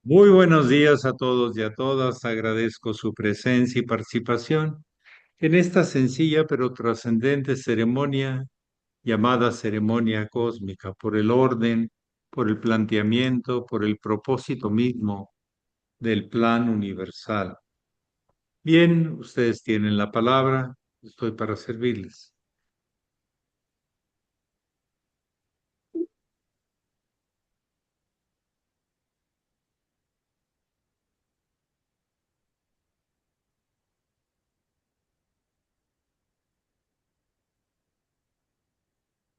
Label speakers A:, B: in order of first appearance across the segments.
A: Muy buenos días a todos y a todas. Agradezco su presencia y participación en esta sencilla pero trascendente ceremonia llamada ceremonia cósmica, por el orden, por el planteamiento, por el propósito mismo del plan universal. Bien, ustedes tienen la palabra, estoy para servirles.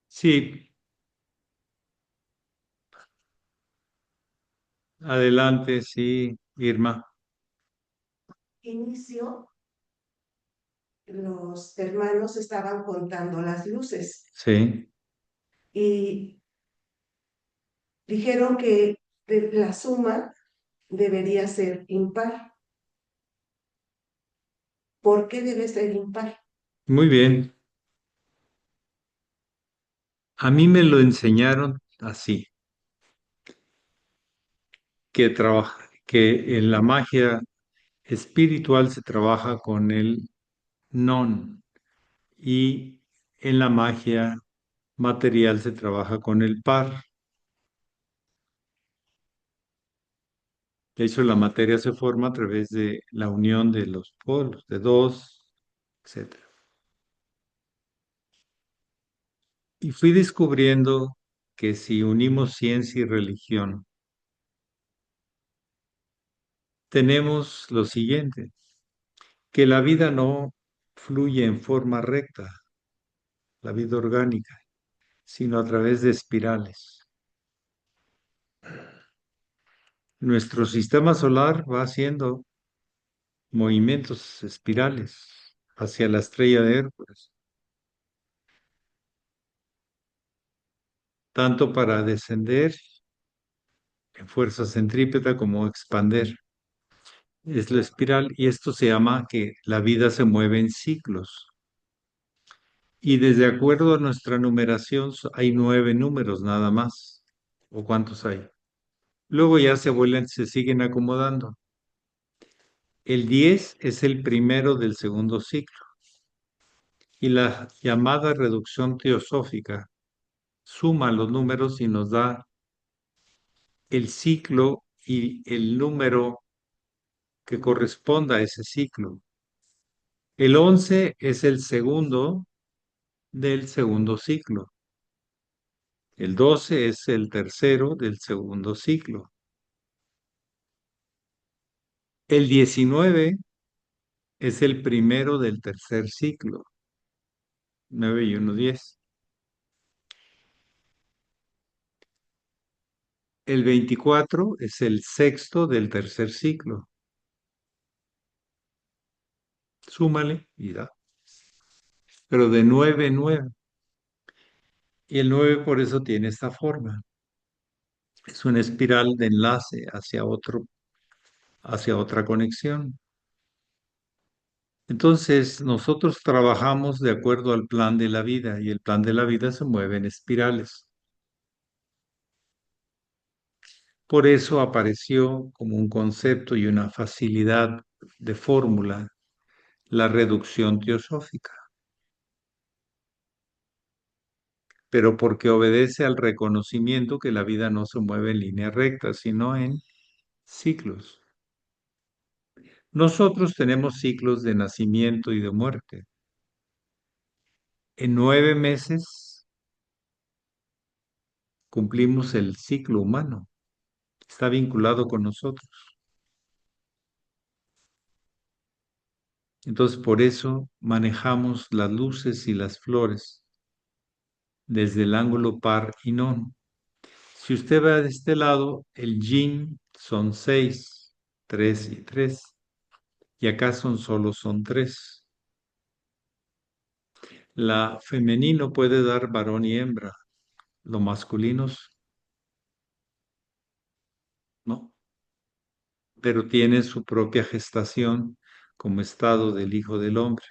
A: Sí, adelante, sí, Irma.
B: Inicio, los hermanos estaban contando las luces
A: Sí,
B: y dijeron que la suma debería ser impar. ¿Por qué debe ser impar?
A: muy bien. A mí me lo enseñaron así. Que en la magia espiritual se trabaja con el non y en la magia material se trabaja con el par. De hecho, la materia se forma a través de la unión de los polos, de dos, etcétera. Y fui descubriendo que si unimos ciencia y religión, tenemos lo siguiente, que la vida no fluye en forma recta, la vida orgánica, sino a través de espirales. Nuestro sistema solar va haciendo movimientos espirales hacia la estrella de Hércules, tanto para descender en fuerza centrípeta como expander. Es la espiral y esto se llama que la vida se mueve en ciclos. Y desde acuerdo a nuestra numeración hay 9 números nada más. ¿O cuántos hay? Luego ya se vuelven, se siguen acomodando. El 10 es el primero del segundo ciclo y la llamada reducción teosófica suma los números y nos da el ciclo y el número que corresponda a ese ciclo. El 11 es el segundo del segundo ciclo. El 12 es el tercero del segundo ciclo. El 19 es el primero del tercer ciclo. 9 y 1, 10. El 24 es el sexto del tercer ciclo. Súmale y da. Pero de 9 en 9. Y el 9 por eso tiene esta forma. Es una espiral de enlace hacia otra conexión. Entonces, nosotros trabajamos de acuerdo al plan de la vida y el plan de la vida se mueve en espirales. Por eso apareció como un concepto y una facilidad de fórmula la reducción teosófica, pero porque obedece al reconocimiento que la vida no se mueve en línea recta, sino en ciclos. Nosotros tenemos ciclos de nacimiento y de muerte. En 9 meses cumplimos el ciclo humano. Está vinculado con nosotros. Entonces, por eso manejamos las luces y las flores desde el ángulo par y non. Si usted ve de este lado, el yin son 6, 3 y 3. Y acá son tres. La femenino puede dar varón y hembra. Los masculinos, no. Pero tienen su propia gestación como estado del Hijo del Hombre.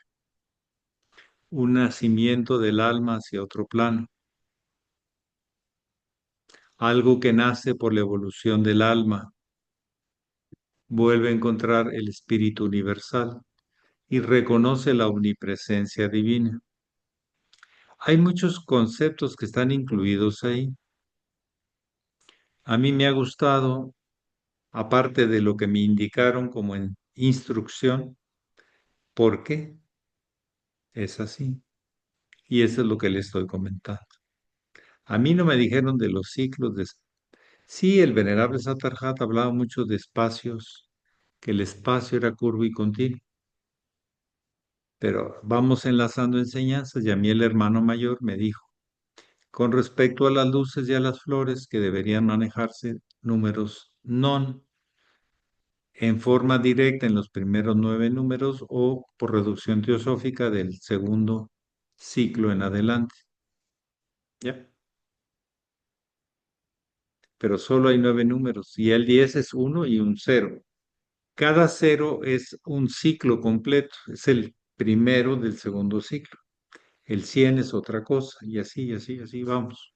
A: Un nacimiento del alma hacia otro plano. algo que nace por la evolución del alma, vuelve a encontrar el espíritu universal y reconoce la omnipresencia divina. Hay muchos conceptos que están incluidos ahí. A mí me ha gustado, aparte de lo que me indicaron como en instrucción, por qué es así. Y eso es lo que le estoy comentando. A mí no me dijeron de los ciclos de... Sí, el venerable Satarjat hablaba mucho de espacios, que el espacio era curvo y continuo, pero vamos enlazando enseñanzas y a mí el hermano mayor me dijo, con respecto a las luces y a las flores, que deberían manejarse números non en forma directa en los primeros 9 números o por reducción teosófica del segundo ciclo en adelante. ¿Ya? Pero solo hay 9 números y el 10 es uno y un cero. Cada cero es un ciclo completo, es el primero del segundo ciclo. El 100 es otra cosa y así, así, así vamos.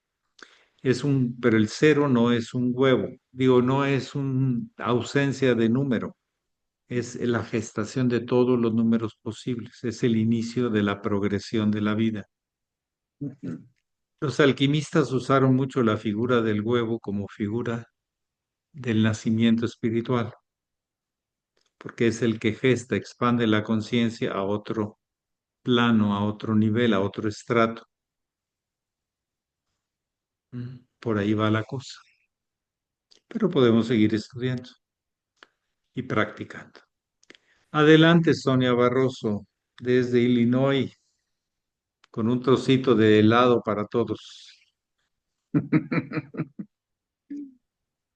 A: Pero el cero no es un huevo, digo, no es una ausencia de número, es la gestación de todos los números posibles, es el inicio de la progresión de la vida. Los alquimistas usaron mucho la figura del huevo como figura del nacimiento espiritual, porque es el que gesta, expande la conciencia a otro plano, a otro nivel, a otro estrato. Por ahí va la cosa. Pero podemos seguir estudiando y practicando. Adelante, Sonia Barroso, desde Illinois, con un trocito de helado para todos.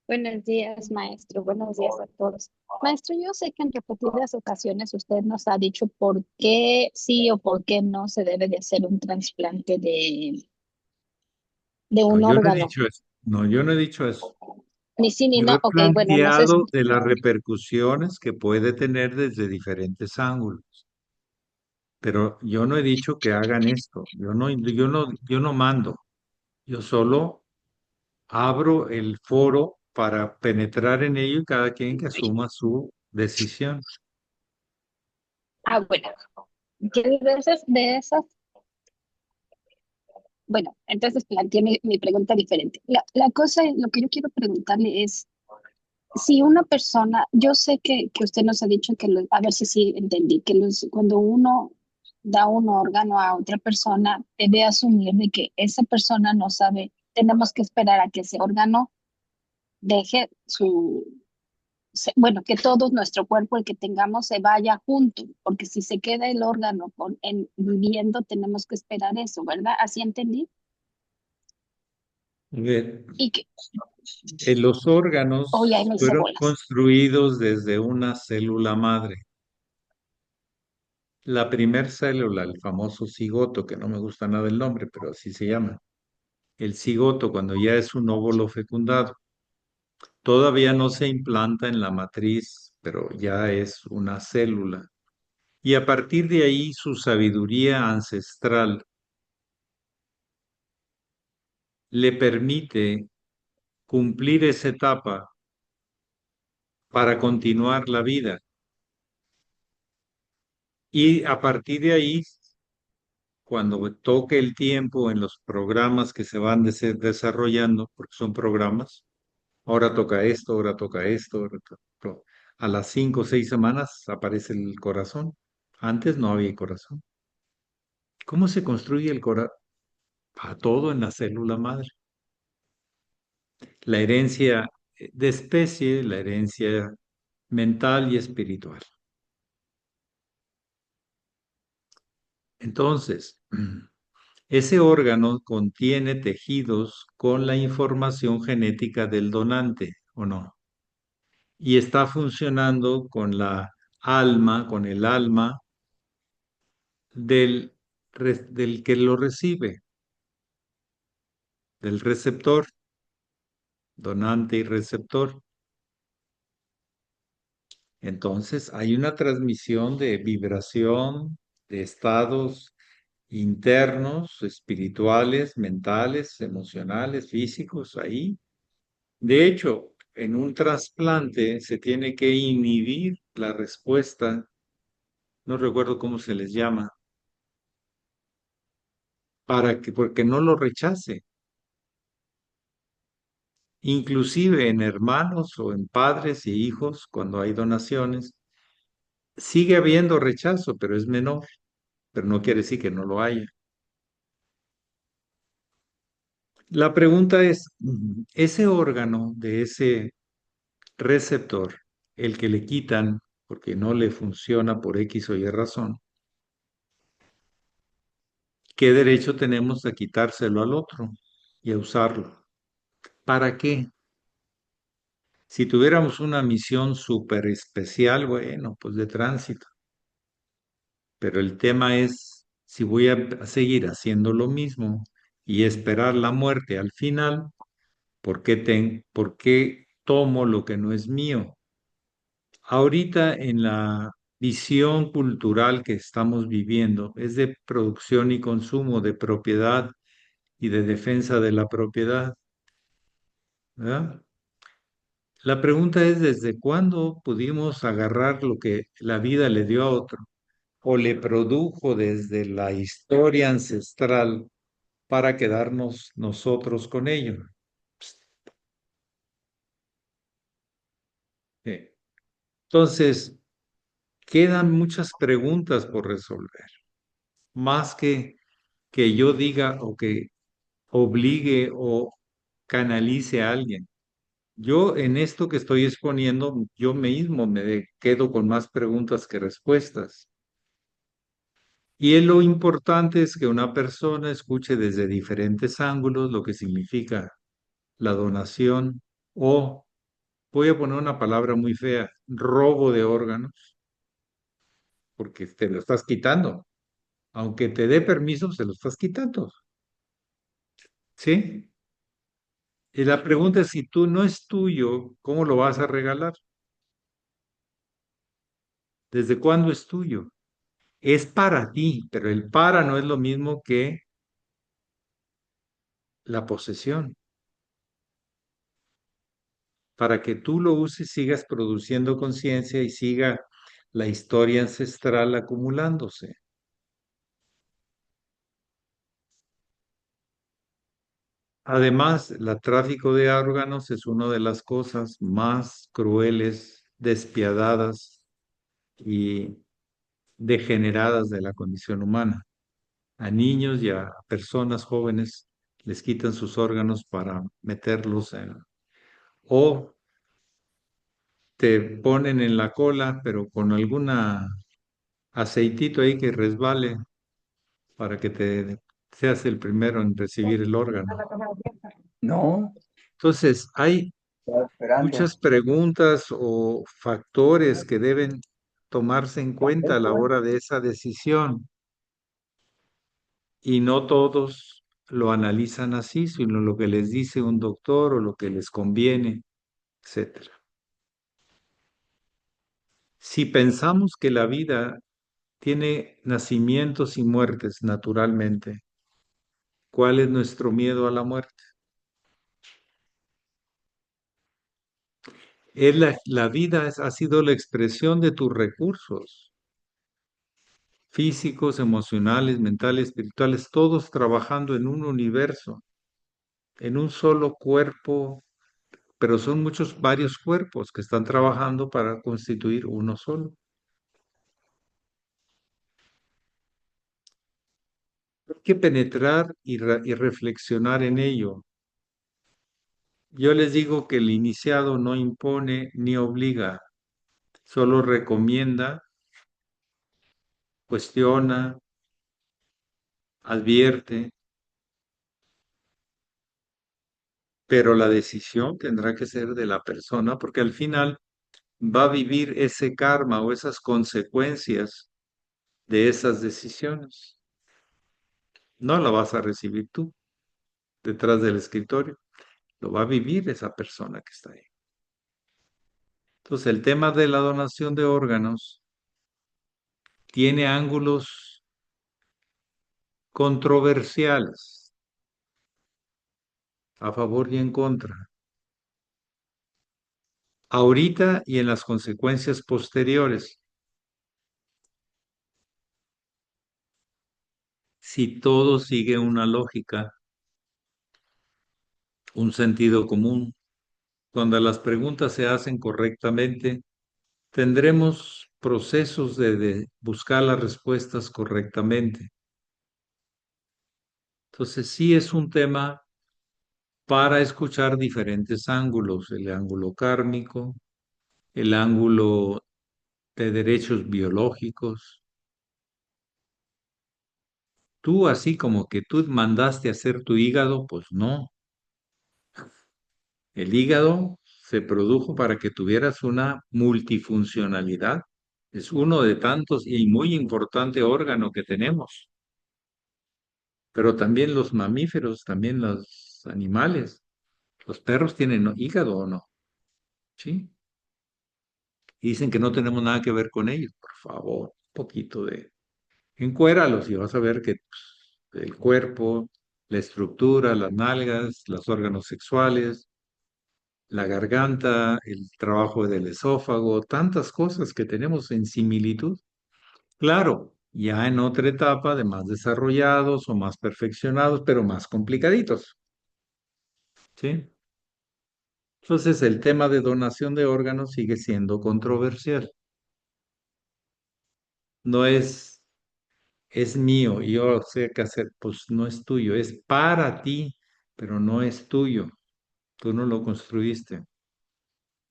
C: Buenos días, maestro. Buenos días a todos. Maestro, yo sé que en repetidas ocasiones usted nos ha dicho por qué sí o por qué no se debe de hacer un trasplante de
A: No,
C: un
A: yo no he
C: órgano.
A: dicho eso. No, yo no he dicho eso.
C: Ni sí ni
A: Yo he
C: no. Ok, bueno, no sé.
A: planteado de las repercusiones que puede tener desde diferentes ángulos, pero yo no he dicho que hagan esto. Yo no mando. Yo solo abro el foro para penetrar en ello y cada quien que asuma su decisión.
C: Ah, bueno, que de esas, bueno, entonces planteé mi pregunta diferente. La cosa, lo que yo quiero preguntarle es, si una persona, yo sé que usted nos ha dicho que, a ver si sí entendí, que cuando uno da un órgano a otra persona, debe asumir de que esa persona no sabe, tenemos que esperar a que ese órgano deje bueno, que todo nuestro cuerpo, el que tengamos, se vaya junto, porque si se queda el órgano viviendo, tenemos que esperar eso, ¿verdad? ¿Así entendí?
A: Bien,
C: Y que,
A: los
C: hoy ahí
A: órganos
C: me hice
A: fueron
C: bolas.
A: construidos desde una célula madre. La primer célula, el famoso cigoto, que no me gusta nada el nombre, pero así se llama. El cigoto, cuando ya es un óvulo fecundado, todavía no se implanta en la matriz, pero ya es una célula. Y a partir de ahí su sabiduría ancestral le permite cumplir esa etapa para continuar la vida. Y a partir de ahí, cuando toque el tiempo en los programas que se van desarrollando, porque son programas, ahora toca esto, ahora toca esto, a las 5 o 6 semanas aparece el corazón. Antes no había corazón. ¿Cómo se construye el corazón? A todo en la célula madre. La herencia de especie, la herencia mental y espiritual. Entonces, ese órgano contiene tejidos con la información genética del donante, ¿o no? Y está funcionando con con el alma del que lo recibe, del receptor, donante y receptor. Entonces, hay una transmisión de vibración, de estados internos, espirituales, mentales, emocionales, físicos, ahí. De hecho, en un trasplante se tiene que inhibir la respuesta, no recuerdo cómo se les llama, porque no lo rechace. Inclusive en hermanos o en padres y hijos, cuando hay donaciones, sigue habiendo rechazo, pero es menor, pero no quiere decir que no lo haya. La pregunta es, ese órgano de ese receptor, el que le quitan porque no le funciona por X o Y razón, ¿qué derecho tenemos a quitárselo al otro y a usarlo? ¿Para qué? Si tuviéramos una misión súper especial, bueno, pues de tránsito. Pero el tema es si voy a seguir haciendo lo mismo y esperar la muerte al final, por qué tomo lo que no es mío? Ahorita en la visión cultural que estamos viviendo es de producción y consumo, de propiedad y de defensa de la propiedad, ¿verdad? La pregunta es, ¿desde cuándo pudimos agarrar lo que la vida le dio a otro o le produjo desde la historia ancestral para quedarnos nosotros con ello? Sí. Entonces, quedan muchas preguntas por resolver, más que yo diga o que obligue o canalice a alguien. Yo en esto que estoy exponiendo, yo mismo quedo con más preguntas que respuestas. Lo importante es que una persona escuche desde diferentes ángulos lo que significa la donación o, voy a poner una palabra muy fea, robo de órganos, porque te lo estás quitando. Aunque te dé permiso, se lo estás quitando. ¿Sí? Y la pregunta es, si tú no es tuyo, ¿cómo lo vas a regalar? ¿Desde cuándo es tuyo? Es para ti, pero el para no es lo mismo que la posesión. Para que tú lo uses, sigas produciendo conciencia y siga la historia ancestral acumulándose. Además, el tráfico de órganos es una de las cosas más crueles, despiadadas y degeneradas de la condición humana. A niños y a personas jóvenes les quitan sus órganos para meterlos o te ponen en la cola, pero con alguna aceitito ahí que resbale para que te seas el primero en recibir el órgano.
D: No,
A: Entonces, hay
D: estaba esperando.
A: muchas preguntas o factores que deben tomarse en cuenta a la hora de esa decisión y no todos lo analizan así, sino lo que les dice un doctor o lo que les conviene, etcétera. Si pensamos que la vida tiene nacimientos y muertes naturalmente, ¿cuál es nuestro miedo a la muerte? La vida ha sido la expresión de tus recursos físicos, emocionales, mentales, espirituales, todos trabajando en un universo, en un solo cuerpo, pero son varios cuerpos que están trabajando para constituir uno solo. Hay que penetrar y reflexionar en ello. Yo les digo que el iniciado no impone ni obliga, solo recomienda, cuestiona, advierte, pero la decisión tendrá que ser de la persona porque al final va a vivir ese karma o esas consecuencias de esas decisiones. No la vas a recibir tú detrás del escritorio, lo va a vivir esa persona que está ahí. Entonces, el tema de la donación de órganos tiene ángulos controversiales, a favor y en contra. ahorita y en las consecuencias posteriores. Si todo sigue una lógica, un sentido común, cuando las preguntas se hacen correctamente, tendremos procesos de buscar las respuestas correctamente. Entonces, sí es un tema para escuchar diferentes ángulos, el ángulo kármico, el ángulo de derechos biológicos. Tú, así como que tú mandaste a hacer tu hígado, pues no. El hígado se produjo para que tuvieras una multifuncionalidad. Es uno de tantos y muy importante órgano que tenemos. Pero también los mamíferos, también los animales. Los perros tienen hígado o no, ¿sí? Y dicen que no tenemos nada que ver con ellos. Por favor, un poquito de... Encuéralos y vas a ver que pues, el cuerpo, la estructura, las nalgas, los órganos sexuales, la garganta, el trabajo del esófago, tantas cosas que tenemos en similitud. Claro, ya en otra etapa de más desarrollados o más perfeccionados, pero más complicaditos, ¿sí? Entonces el tema de donación de órganos sigue siendo controversial. No es mío y yo sé qué hacer, pues no es tuyo, es para ti, pero no es tuyo. Tú no lo construiste,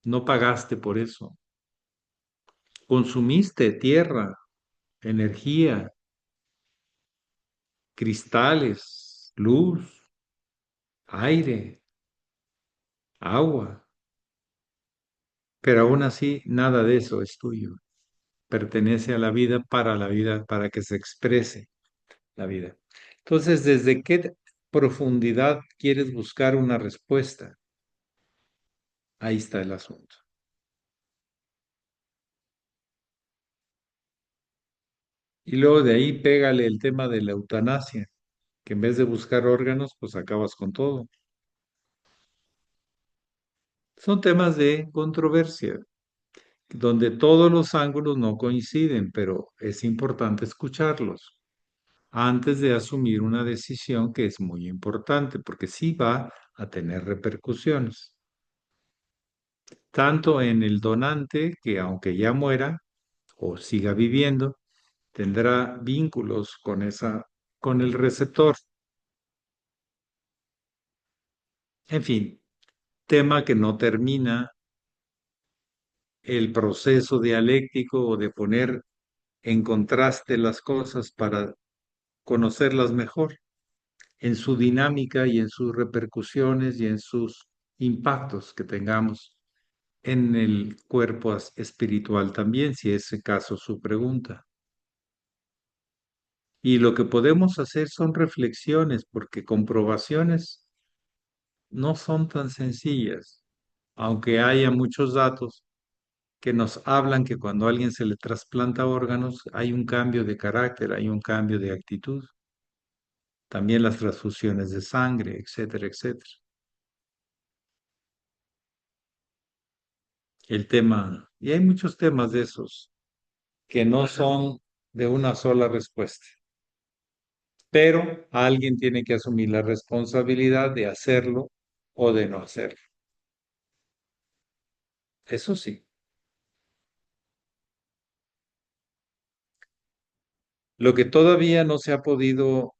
A: no pagaste por eso. Consumiste tierra, energía, cristales, luz, aire, agua, pero aún así nada de eso es tuyo. Pertenece a la vida, para que se exprese la vida. Entonces, ¿desde qué profundidad quieres buscar una respuesta? Ahí está el asunto. Y luego de ahí pégale el tema de la eutanasia, que en vez de buscar órganos, pues acabas con todo. Son temas de controversia, donde todos los ángulos no coinciden, pero es importante escucharlos antes de asumir una decisión que es muy importante, porque sí va a tener repercusiones, tanto en el donante, que aunque ya muera o siga viviendo, tendrá vínculos con el receptor. En fin, tema que no termina el proceso dialéctico o de poner en contraste las cosas para conocerlas mejor en su dinámica y en sus repercusiones y en sus impactos que tengamos en el cuerpo espiritual también, si es ese caso su pregunta. Y lo que podemos hacer son reflexiones, porque comprobaciones no son tan sencillas, aunque haya muchos datos que nos hablan que cuando a alguien se le trasplanta órganos hay un cambio de carácter, hay un cambio de actitud. También las transfusiones de sangre, etcétera, etcétera. El tema, y hay muchos temas de esos que no son de una sola respuesta, pero alguien tiene que asumir la responsabilidad de hacerlo o de no hacerlo. Eso sí. Lo que todavía no se ha podido,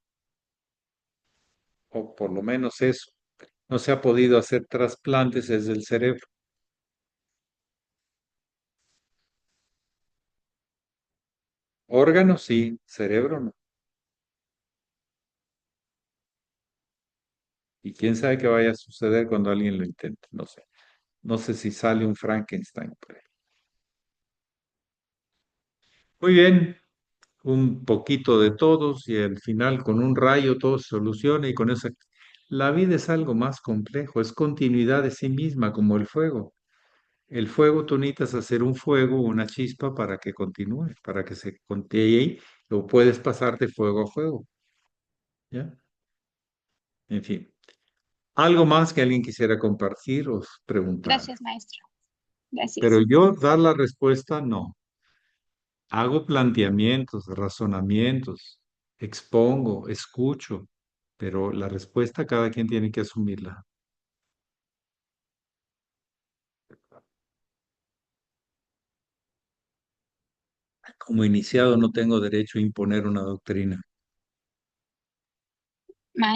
A: o por lo menos eso, no se ha podido hacer trasplantes es del cerebro. Órganos sí, cerebro no. Y quién sabe qué vaya a suceder cuando alguien lo intente, no sé. No sé si sale un Frankenstein por ahí. Muy bien, un poquito de todos y al final con un rayo todo se soluciona y con eso... La vida es algo más complejo, es continuidad de sí misma, como el fuego. El fuego, tú necesitas hacer un fuego, una chispa para que continúe, para que se continúe y lo puedes pasar de fuego a fuego, ¿ya? En fin, ¿algo más que alguien quisiera compartir o preguntar?
C: Gracias, maestro.
A: Pero
C: Gracias.
A: yo dar la respuesta, no. Hago planteamientos, razonamientos, expongo, escucho, pero la respuesta cada quien tiene que asumirla. Como iniciado no tengo derecho a imponer una doctrina,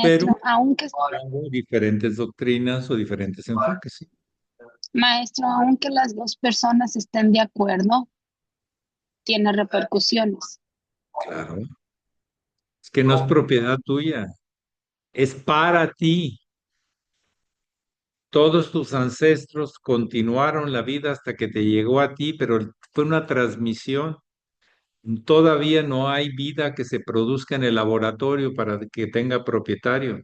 A: pero
C: Maestro,
A: tengo diferentes doctrinas o diferentes enfoques, sí.
C: maestro, aunque las dos personas estén de acuerdo, tiene repercusiones.
A: Claro, es que no es propiedad tuya, es para ti. Todos tus ancestros continuaron la vida hasta que te llegó a ti, pero fue una transmisión. Todavía no hay vida que se produzca en el laboratorio para que tenga propietario.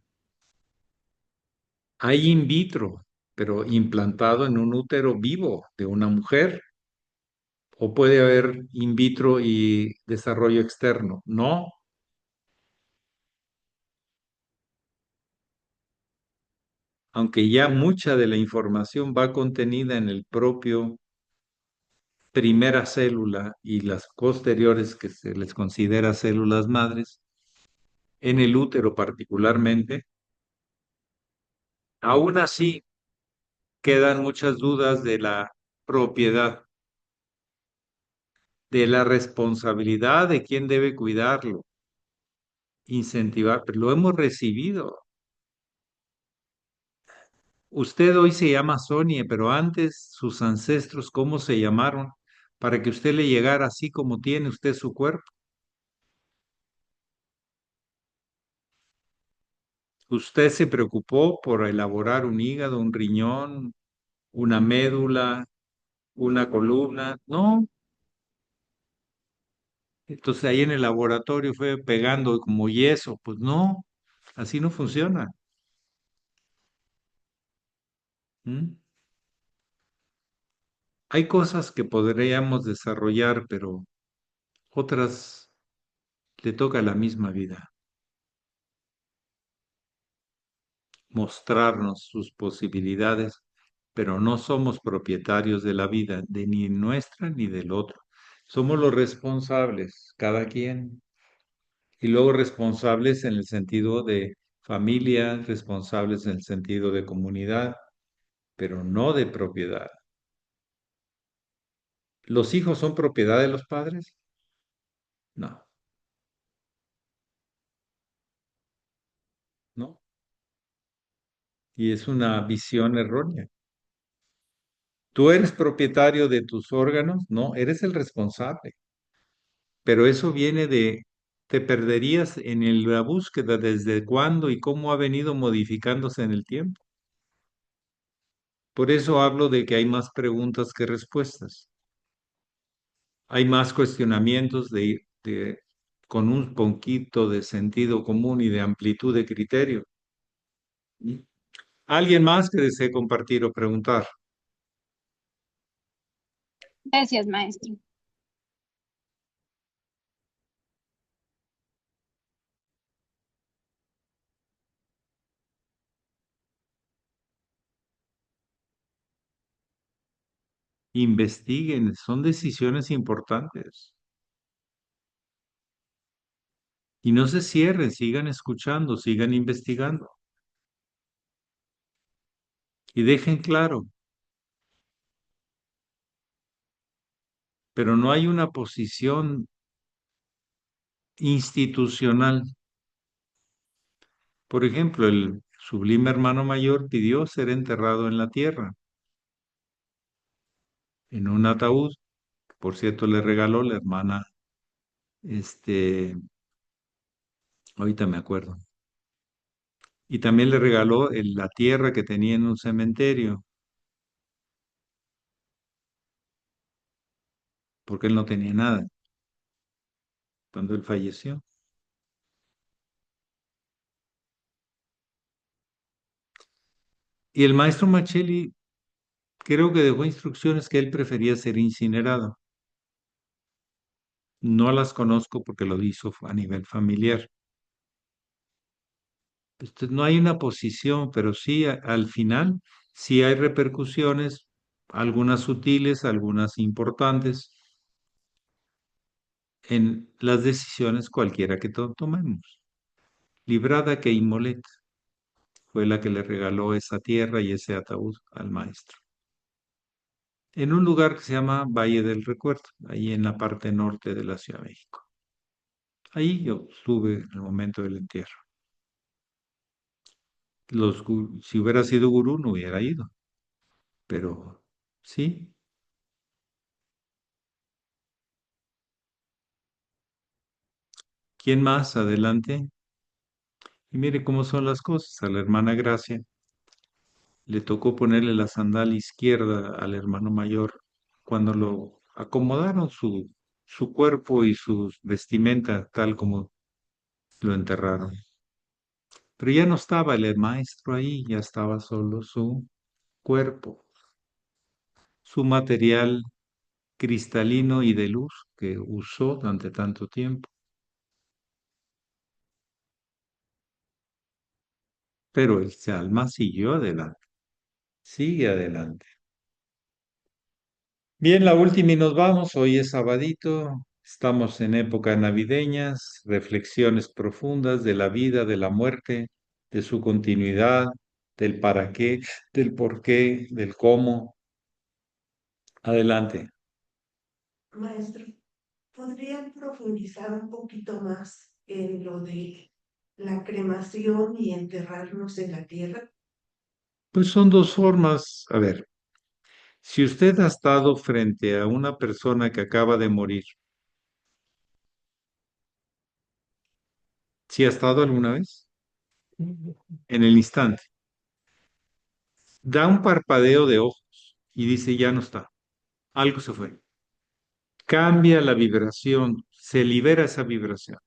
A: Hay in vitro, pero implantado en un útero vivo de una mujer. O puede haber in vitro y desarrollo externo. No, aunque ya mucha de la información va contenida en el propio primera célula y las posteriores que se les considera células madres, en el útero particularmente, aún así quedan muchas dudas de la propiedad, de la responsabilidad de quién debe cuidarlo, incentivar, pero lo hemos recibido. Usted hoy se llama Sonia, pero antes sus ancestros, ¿cómo se llamaron? Para que usted le llegara así como tiene usted su cuerpo. Usted se preocupó por elaborar un hígado, un riñón, una médula, una columna. No, entonces ahí en el laboratorio fue pegando como yeso. Pues no, así no funciona. ¿Mm? Hay cosas que podríamos desarrollar, pero otras le toca la misma vida, mostrarnos sus posibilidades, pero no somos propietarios de la vida, de ni nuestra ni del otro. Somos los responsables, cada quien. Y luego responsables en el sentido de familia, responsables en el sentido de comunidad, pero no de propiedad. ¿Los hijos son propiedad de los padres? No, no. Y es una visión errónea. ¿Tú eres propietario de tus órganos? No, eres el responsable. Pero eso viene de, te perderías en la búsqueda desde cuándo y cómo ha venido modificándose en el tiempo. Por eso hablo de que hay más preguntas que respuestas. Hay más cuestionamientos con un poquito de sentido común y de amplitud de criterio. ¿Mm? ¿Alguien más que desee compartir o preguntar?
C: Gracias, maestro.
A: Investiguen, son decisiones importantes. Y no se cierren, sigan escuchando, sigan investigando. Y dejen claro, pero no hay una posición institucional. Por ejemplo, el sublime hermano mayor pidió ser enterrado en la tierra, en un ataúd. Por cierto, le regaló la hermana, este, ahorita me acuerdo. Y también le regaló la tierra que tenía en un cementerio, porque él no tenía nada cuando él falleció. Y el maestro Macheli creo que dejó instrucciones que él prefería ser incinerado. No las conozco porque lo hizo a nivel familiar. No hay una posición, pero sí al final sí hay repercusiones algunas sutiles, algunas importantes, en las decisiones cualquiera que tomemos. Librada que Imolet fue la que le regaló esa tierra y ese ataúd al maestro. En un lugar que se llama Valle del Recuerdo, ahí en la parte norte de la Ciudad de México. Ahí yo estuve en el momento del entierro. Si hubiera sido gurú, no hubiera ido, pero sí. ¿Quién más? Adelante. Y mire cómo son las cosas. A la hermana Gracia le tocó ponerle la sandalia izquierda al hermano mayor cuando lo acomodaron su cuerpo y su vestimenta tal como lo enterraron. Pero ya no estaba el maestro ahí, ya estaba solo su cuerpo, su material cristalino y de luz que usó durante tanto tiempo. Pero el alma siguió adelante, sigue adelante. Bien, la última y nos vamos. Hoy es sabadito, estamos en época navideñas, reflexiones profundas de la vida, de la muerte, de su continuidad, del para qué, del por qué, del cómo. Adelante.
B: Maestro, ¿podría profundizar un poquito más en lo de la cremación y enterrarnos en la tierra?
A: Pues son dos formas. A ver, si usted ha estado frente a una persona que acaba de morir, ¿sí ha estado alguna vez? En el instante. Da un parpadeo de ojos y dice, ya no está. Algo se fue. Cambia la vibración, se libera esa vibración.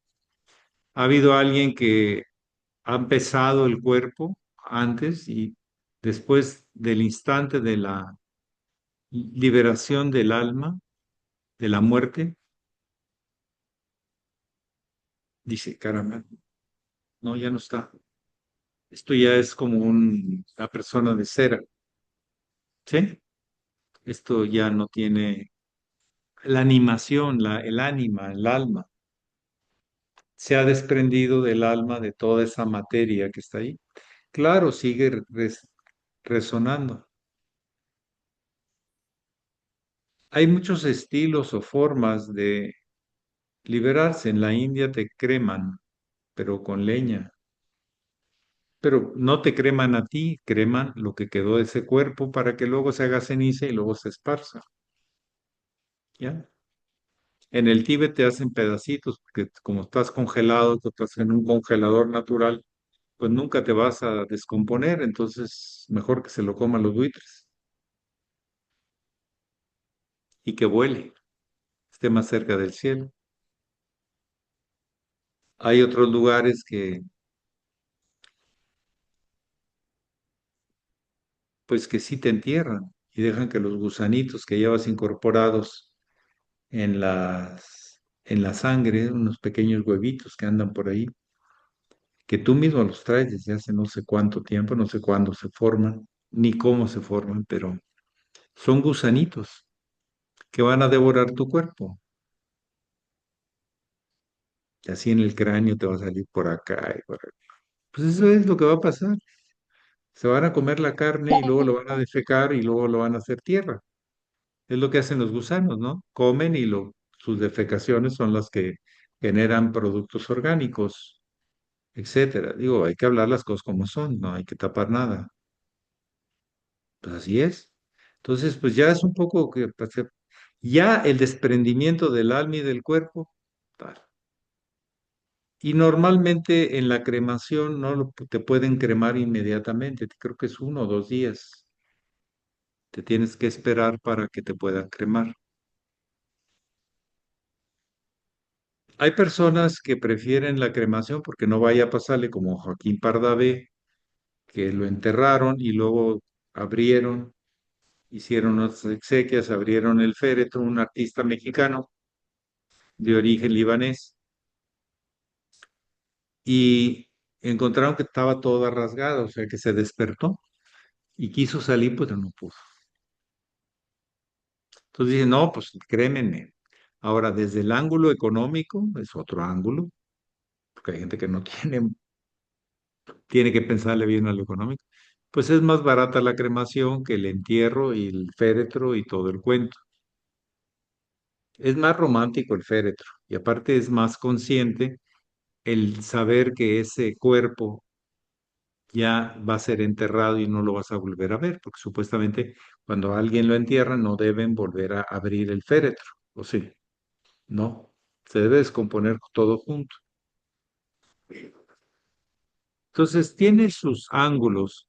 A: Ha habido alguien que ha pesado el cuerpo antes y después del instante de la liberación del alma, de la muerte, dice, caramba, no, ya no está. Esto ya es como una persona de cera, ¿sí? Esto ya no tiene la animación, el ánima, el alma. Se ha desprendido del alma de toda esa materia que está ahí. Claro, sigue resonando. Hay muchos estilos o formas de liberarse. En la India te creman, pero con leña. Pero no te creman a ti, creman lo que quedó de ese cuerpo para que luego se haga ceniza y luego se esparza. ¿Ya? En el Tíbet te hacen pedacitos, porque como estás congelado, tú estás en un congelador natural, pues nunca te vas a descomponer, entonces mejor que se lo coman los buitres y que vuele, esté más cerca del cielo. Hay otros lugares pues que sí te entierran y dejan que los gusanitos que llevas incorporados en la sangre, unos pequeños huevitos que andan por ahí, que tú mismo los traes desde hace no sé cuánto tiempo, no sé cuándo se forman, ni cómo se forman, pero son gusanitos que van a devorar tu cuerpo. Y así en el cráneo te va a salir por acá y por acá. Pues eso es lo que va a pasar. Se van a comer la carne y luego lo van a defecar y luego lo van a hacer tierra. Es lo que hacen los gusanos, ¿no? Comen y sus defecaciones son las que generan productos orgánicos, etcétera. Digo, hay que hablar las cosas como son, no hay que tapar nada. Pues así es. Entonces, pues ya es un poco que ya el desprendimiento del alma y del cuerpo, tal. Y normalmente en la cremación no te pueden cremar inmediatamente, creo que es 1 o 2 días. Te tienes que esperar para que te puedan cremar. Hay personas que prefieren la cremación porque no vaya a pasarle como Joaquín Pardavé, que lo enterraron y luego abrieron, hicieron unas exequias, abrieron el féretro, un artista mexicano de origen libanés, y encontraron que estaba toda rasgada, o sea que se despertó y quiso salir, pero no pudo. Entonces dije, no, pues créeme. Ahora, desde el ángulo económico, es otro ángulo, porque hay gente que no tiene que pensarle bien a lo económico, pues es más barata la cremación que el entierro y el féretro y todo el cuento. Es más romántico el féretro y aparte es más consciente el saber que ese cuerpo ya va a ser enterrado y no lo vas a volver a ver, porque supuestamente cuando alguien lo entierra no deben volver a abrir el féretro, ¿o sí? No, se debe descomponer todo junto. Entonces tiene sus ángulos,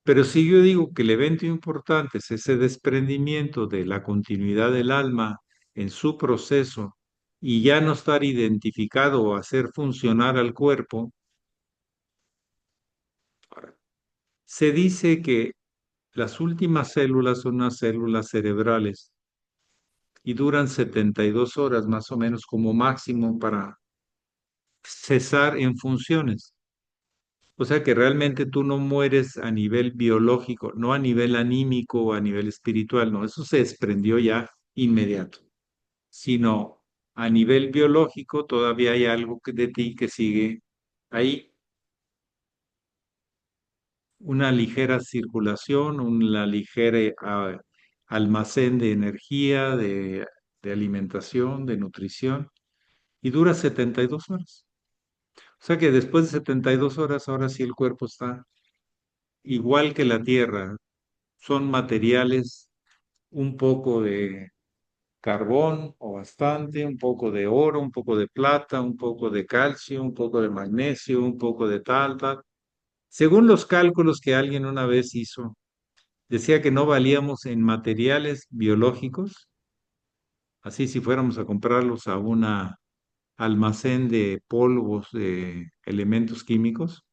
A: pero si yo digo que el evento importante es ese desprendimiento de la continuidad del alma en su proceso y ya no estar identificado o hacer funcionar al cuerpo, se dice que las últimas células son unas células cerebrales y duran 72 horas más o menos como máximo para cesar en funciones. O sea que realmente tú no mueres a nivel biológico, no a nivel anímico o a nivel espiritual, no, eso se desprendió ya inmediato, sino a nivel biológico todavía hay algo de ti que sigue ahí, una ligera circulación, una ligera almacén de energía, de alimentación, de nutrición, y dura 72 horas. O sea que después de 72 horas, ahora sí el cuerpo está igual que la Tierra. Son materiales, un poco de carbón o bastante, un poco de oro, un poco de plata, un poco de calcio, un poco de magnesio, un poco de tal. Según los cálculos que alguien una vez hizo, decía que no valíamos en materiales biológicos, así si fuéramos a comprarlos a un almacén de polvos, de elementos químicos,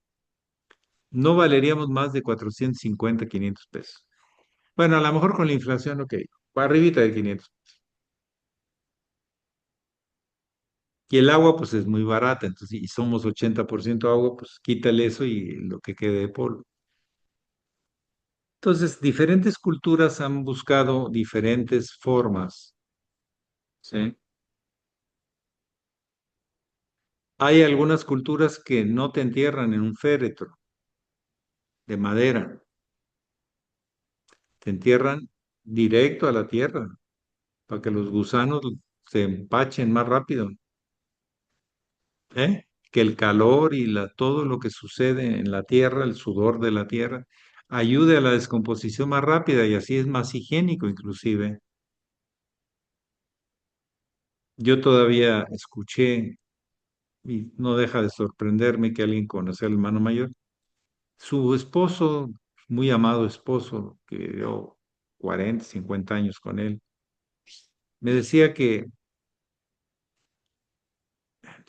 A: no valeríamos más de 450, 500 pesos. Bueno, a lo mejor con la inflación, ok, arribita de 500. Y el agua, pues es muy barata, entonces, y somos 80% agua, pues quítale eso y lo que quede de polvo. Entonces, diferentes culturas han buscado diferentes formas, ¿sí? Hay algunas culturas que no te entierran en un féretro de madera, te entierran directo a la tierra para que los gusanos se empachen más rápido, ¿eh? Que el calor y todo lo que sucede en la tierra, el sudor de la tierra, ayude a la descomposición más rápida y así es más higiénico inclusive. Yo todavía escuché, y no deja de sorprenderme que alguien conoce al hermano mayor, su esposo, muy amado esposo, que vivió 40, 50 años con él, me decía que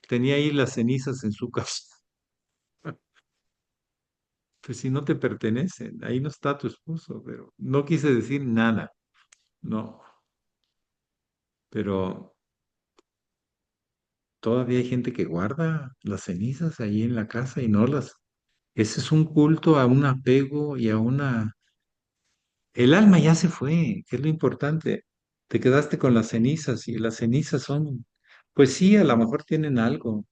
A: tenía ahí las cenizas en su casa. Pues si no te pertenecen, ahí no está tu esposo, pero no quise decir nada, no, pero todavía hay gente que guarda las cenizas ahí en la casa y no las... Ese es un culto a un apego y a una... El alma ya se fue, que es lo importante. Te quedaste con las cenizas y las cenizas son, pues sí, a lo mejor tienen algo,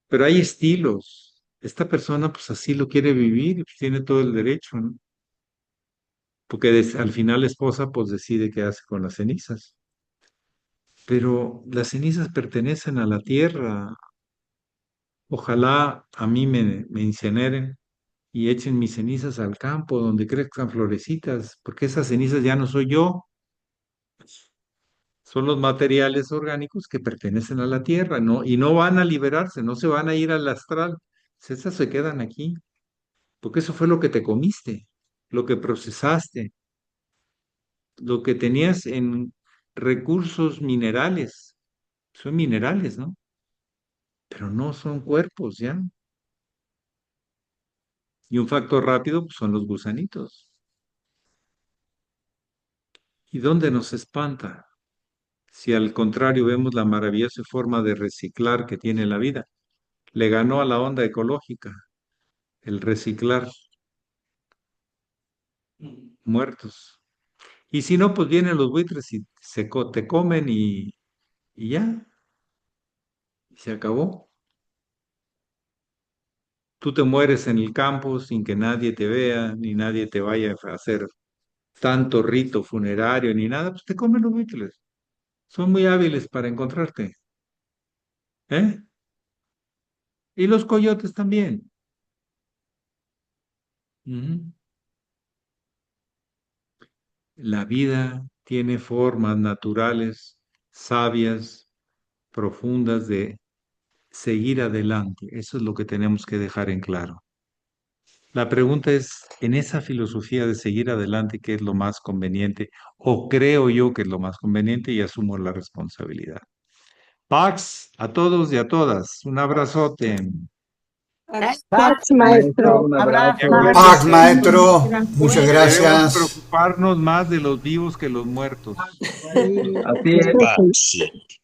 A: pero hay estilos. Esta persona pues así lo quiere vivir y pues, tiene todo el derecho, ¿no? Porque al final la esposa pues decide qué hace con las cenizas. Pero las cenizas pertenecen a la tierra. Ojalá a mí me incineren y echen mis cenizas al campo donde crezcan florecitas, porque esas cenizas ya no soy yo, son los materiales orgánicos que pertenecen a la tierra, ¿no? Y no van a liberarse, no se van a ir al astral, esas se quedan aquí, porque eso fue lo que te comiste, lo que procesaste, lo que tenías en recursos minerales, son minerales, ¿no? Pero no son cuerpos, ¿ya? Y un factor rápido pues, son los gusanitos. ¿Y dónde nos espanta? Si al contrario vemos la maravillosa forma de reciclar que tiene la vida, le ganó a la onda ecológica el reciclar muertos. Y si no, pues vienen los buitres y te comen y ya, se acabó. Tú te mueres en el campo sin que nadie te vea, ni nadie te vaya a hacer tanto rito funerario, ni nada, pues te comen los buitres. Son muy hábiles para encontrarte, ¿eh? Y los coyotes también. Ujú. La vida tiene formas naturales, sabias, profundas de seguir adelante. Eso es lo que tenemos que dejar en claro. La pregunta es, en esa filosofía de seguir adelante, ¿qué es lo más conveniente? O creo yo que es lo más conveniente y asumo la responsabilidad. Pax, a todos y a todas, un abrazote.
C: Pax,
D: Maestro,
C: maestro.
D: un
A: Y
D: abrazo.
E: Paz,
A: acuérdense,
E: maestro. Muchas
A: debemos
E: gracias.
A: preocuparnos más de los vivos que los muertos.
D: Así es.
C: Creo que